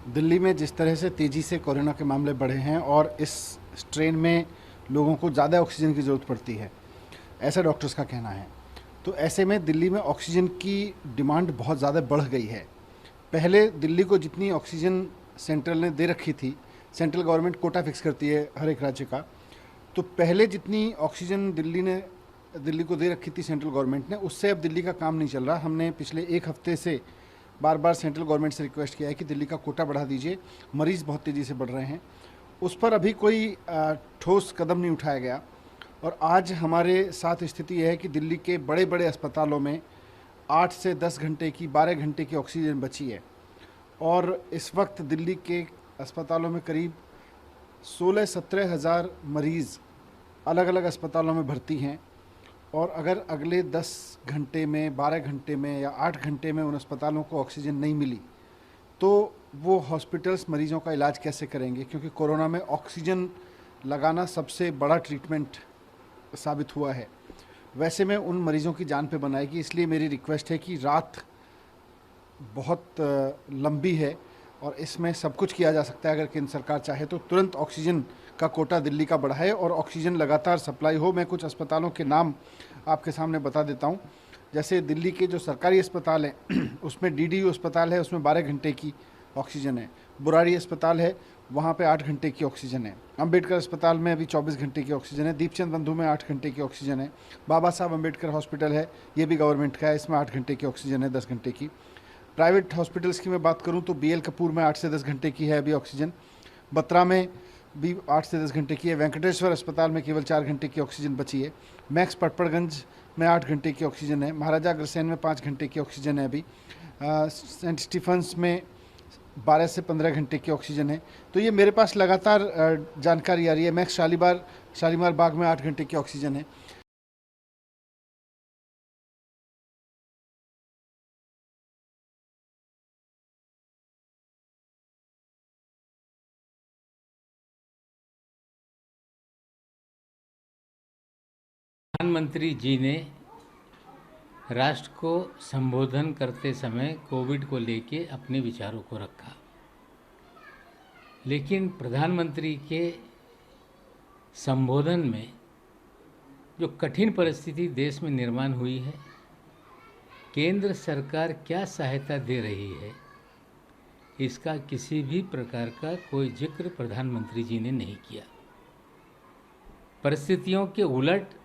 दिल्ली में जिस तरह से तेज़ी से कोरोना के मामले बढ़े हैं और इस स्ट्रेन में लोगों को ज़्यादा ऑक्सीजन की ज़रूरत पड़ती है, ऐसा डॉक्टर्स का कहना है। तो ऐसे में दिल्ली में ऑक्सीजन की डिमांड बहुत ज़्यादा बढ़ गई है। पहले दिल्ली को जितनी ऑक्सीजन सेंट्रल ने दे रखी थी, सेंट्रल गवर्नमेंट कोटा फिक्स करती है हर एक राज्य का, तो पहले जितनी ऑक्सीजन दिल्ली को दे रखी थी सेंट्रल गवर्नमेंट ने, उससे अब दिल्ली का काम नहीं चल रहा। हमने पिछले एक हफ्ते से बार बार सेंट्रल गवर्नमेंट से रिक्वेस्ट किया है कि दिल्ली का कोटा बढ़ा दीजिए, मरीज़ बहुत तेज़ी से बढ़ रहे हैं। उस पर अभी कोई ठोस कदम नहीं उठाया गया। और आज हमारे साथ स्थिति यह है कि दिल्ली के बड़े बड़े अस्पतालों में 8 से 10 घंटे की 12 घंटे की ऑक्सीजन बची है। और इस वक्त दिल्ली के अस्पतालों में करीब 16-17 हज़ार मरीज़ अलग अलग अस्पतालों में भर्ती हैं। और अगर अगले 10 घंटे में, 12 घंटे में या 8 घंटे में उन अस्पतालों को ऑक्सीजन नहीं मिली तो वो हॉस्पिटल्स मरीज़ों का इलाज कैसे करेंगे, क्योंकि कोरोना में ऑक्सीजन लगाना सबसे बड़ा ट्रीटमेंट साबित हुआ है। वैसे में उन मरीज़ों की जान पे बनाएगी। इसलिए मेरी रिक्वेस्ट है कि रात बहुत लंबी है और इसमें सब कुछ किया जा सकता है। अगर केंद्र सरकार चाहे तो तुरंत ऑक्सीजन का कोटा दिल्ली का बढ़ाए और ऑक्सीजन लगातार सप्लाई हो। मैं कुछ अस्पतालों के नाम आपके सामने बता देता हूँ। जैसे दिल्ली के जो सरकारी अस्पताल हैं उसमें डीडीयू अस्पताल है, उसमें 12 घंटे की ऑक्सीजन है। बुराड़ी अस्पताल है, वहाँ पे 8 घंटे की ऑक्सीजन है। अंबेडकर अस्पताल में अभी 24 घंटे की ऑक्सीजन है। दीपचंद बंधु में 8 घंटे की ऑक्सीजन है। बाबा साहब अंबेडकर हॉस्पिटल है, ये भी गवर्नमेंट का है, इसमें 8 घंटे की ऑक्सीजन है, 10 घंटे की। प्राइवेट हॉस्पिटल्स की मैं बात करूं तो बीएल कपूर में 8 से 10 घंटे की है अभी ऑक्सीजन। बत्रा में भी 8 से 10 घंटे की है। वेंकटेश्वर अस्पताल में केवल 4 घंटे की ऑक्सीजन बची है। मैक्स पटपड़गंज में 8 घंटे की ऑक्सीजन है। महाराजा अग्रसेन में 5 घंटे की ऑक्सीजन है अभी। सेंट स्टीफन्स में 12 से 15 घंटे की ऑक्सीजन है। तो ये मेरे पास लगातार जानकारी आ रही है। मैक्स शालीमार बाग में 8 घंटे की ऑक्सीजन है। प्रधानमंत्री जी ने राष्ट्र को संबोधन करते समय कोविड को लेके अपने विचारों को रखा, लेकिन प्रधानमंत्री के संबोधन में जो कठिन परिस्थिति देश में निर्माण हुई है, केंद्र सरकार क्या सहायता दे रही है, इसका किसी भी प्रकार का कोई जिक्र प्रधानमंत्री जी ने नहीं किया। परिस्थितियों के उलट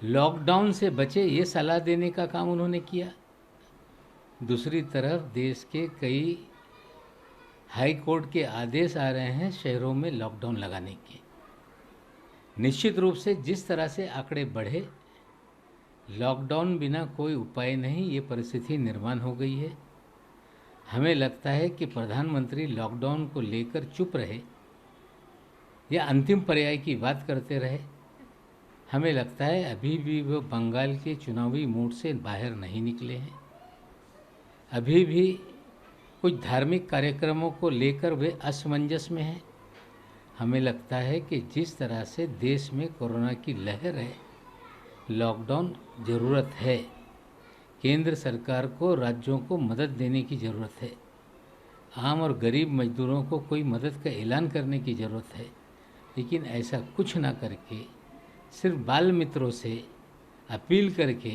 लॉकडाउन से बचे ये सलाह देने का काम उन्होंने किया। दूसरी तरफ देश के कई हाई कोर्ट के आदेश आ रहे हैं शहरों में लॉकडाउन लगाने के। निश्चित रूप से जिस तरह से आंकड़े बढ़े, लॉकडाउन बिना कोई उपाय नहीं, ये परिस्थिति निर्माण हो गई है। हमें लगता है कि प्रधानमंत्री लॉकडाउन को लेकर चुप रहे या अंतिम पर्याय की बात करते रहे। हमें लगता है अभी भी वो बंगाल के चुनावी मूड से बाहर नहीं निकले हैं। अभी भी कुछ धार्मिक कार्यक्रमों को लेकर वे असमंजस में हैं। हमें लगता है कि जिस तरह से देश में कोरोना की लहर है, लॉकडाउन ज़रूरत है। केंद्र सरकार को राज्यों को मदद देने की ज़रूरत है। आम और गरीब मजदूरों को कोई मदद का ऐलान करने की ज़रूरत है, लेकिन ऐसा कुछ ना करके सिर्फ बाल मित्रों से अपील करके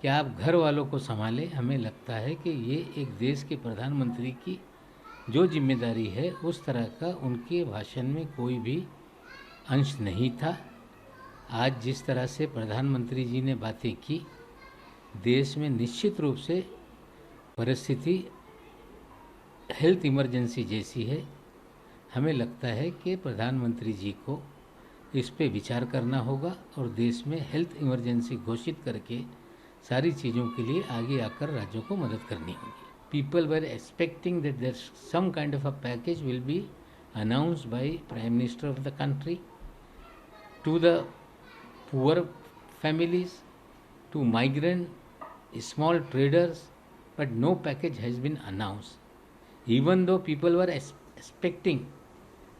कि आप घर वालों को संभालें, हमें लगता है कि ये एक देश के प्रधानमंत्री की जो जिम्मेदारी है उस तरह का उनके भाषण में कोई भी अंश नहीं था। आज जिस तरह से प्रधानमंत्री जी ने बातें की, देश में निश्चित रूप से परिस्थिति हेल्थ इमरजेंसी जैसी है। हमें लगता है कि प्रधानमंत्री जी को इस पे विचार करना होगा और देश में हेल्थ इमरजेंसी घोषित करके सारी चीज़ों के लिए आगे आकर राज्यों को मदद करनी होगी। People were expecting that there some kind of a package will be announced by prime minister of the country to the poor families, to migrant, small traders, but no package has been announced. Even though people were expecting,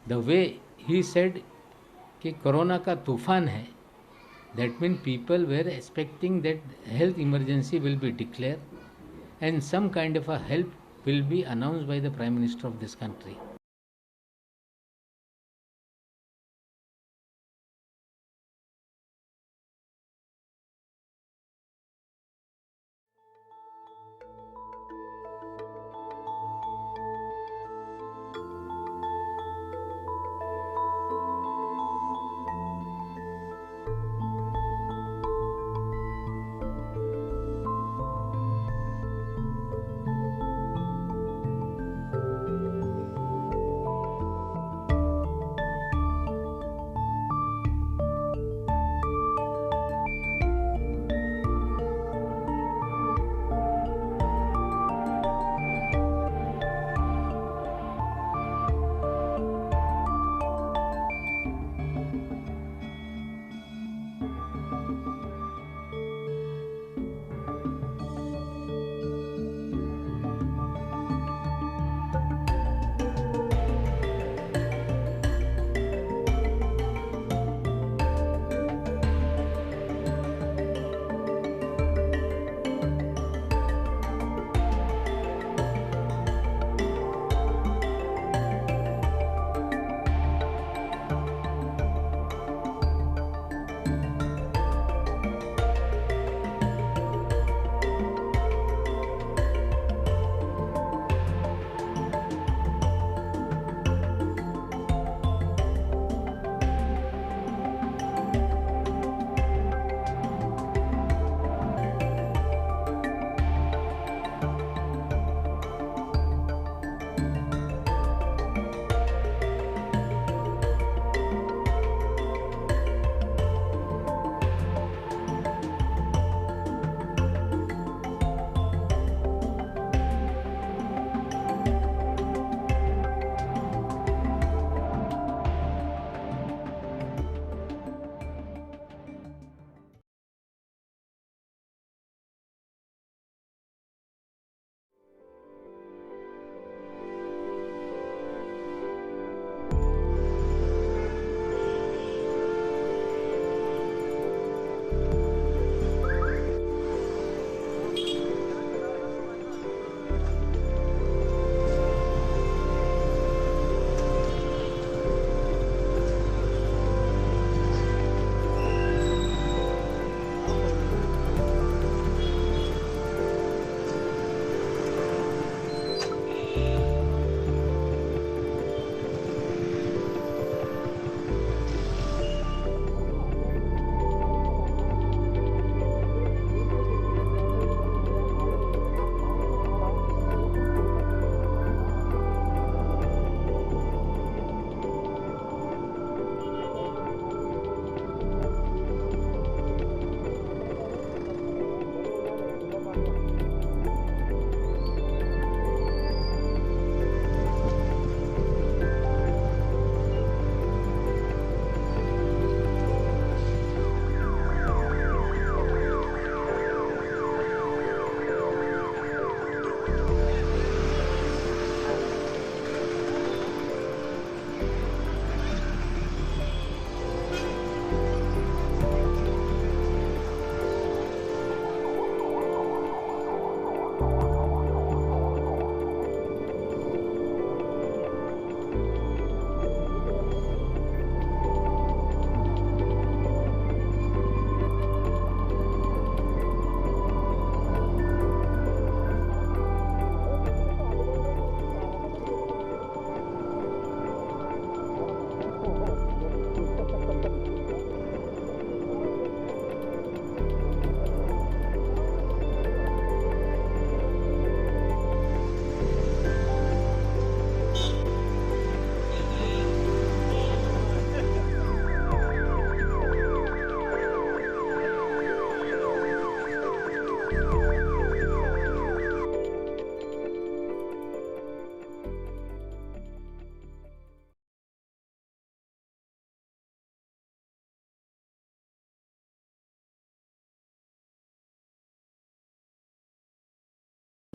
the way he said कि corona का तूफान है, that means people were expecting that health emergency will be declared and some kind of a help will be announced by the Prime Minister of this country.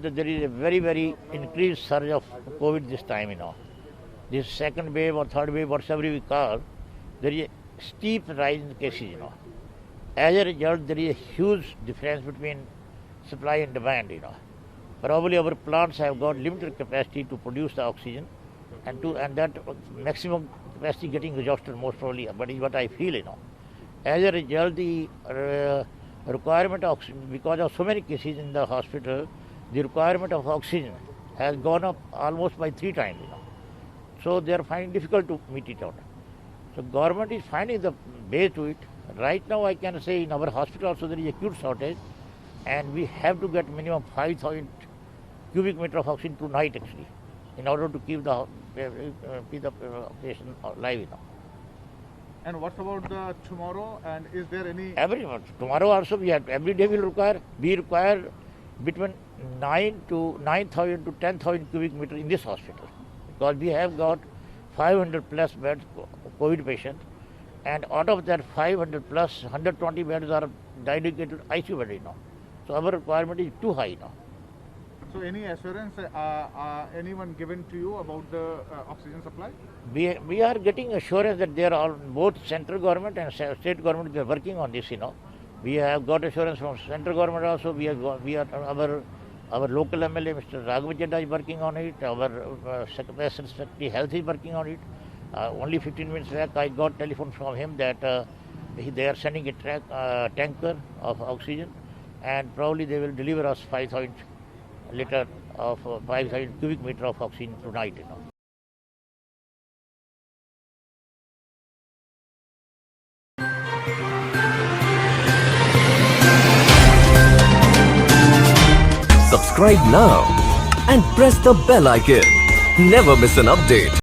There is a very increased surge of COVID this time, This second wave or third wave, whatever we call, there is a steep rise in cases, As a result, there is a huge difference between supply and demand, Probably our plants have got limited capacity to produce the oxygen, and that maximum capacity getting exhausted most probably. But is what I feel, As a result, the requirement of oxygen, because of so many cases in the hospital, the requirement of oxygen has gone up almost by 3 times, So they are finding difficult to meet it out. So government is finding the way to it. Right now I can say in our hospital also there is acute shortage, and we have to get minimum 5,000 cubic meter of oxygen tonight actually, in order to keep the patient alive, And what about the tomorrow? And is there any? Tomorrow also every day we require between 9,000 to 10,000 cubic meter in this hospital, because we have got 500 plus beds COVID patient, and out of that 500 plus 120 beds are dedicated ICU beds, So our requirement is too high now. So any assurance anyone given to you about the oxygen supply? We are getting assurance that they are all, both central government and state government, they are working on this, We have got assurance from central government also. Our local MLA, Mr. Raghav Chadha, is working on it. Our Secretary Health is working on it. Only 15 minutes back, I got telephone from him that they are sending a tanker of oxygen, and probably they will deliver us 5,000 liter of 5,000 cubic meter of oxygen tonight, Subscribe now and press the bell icon. Never miss an update.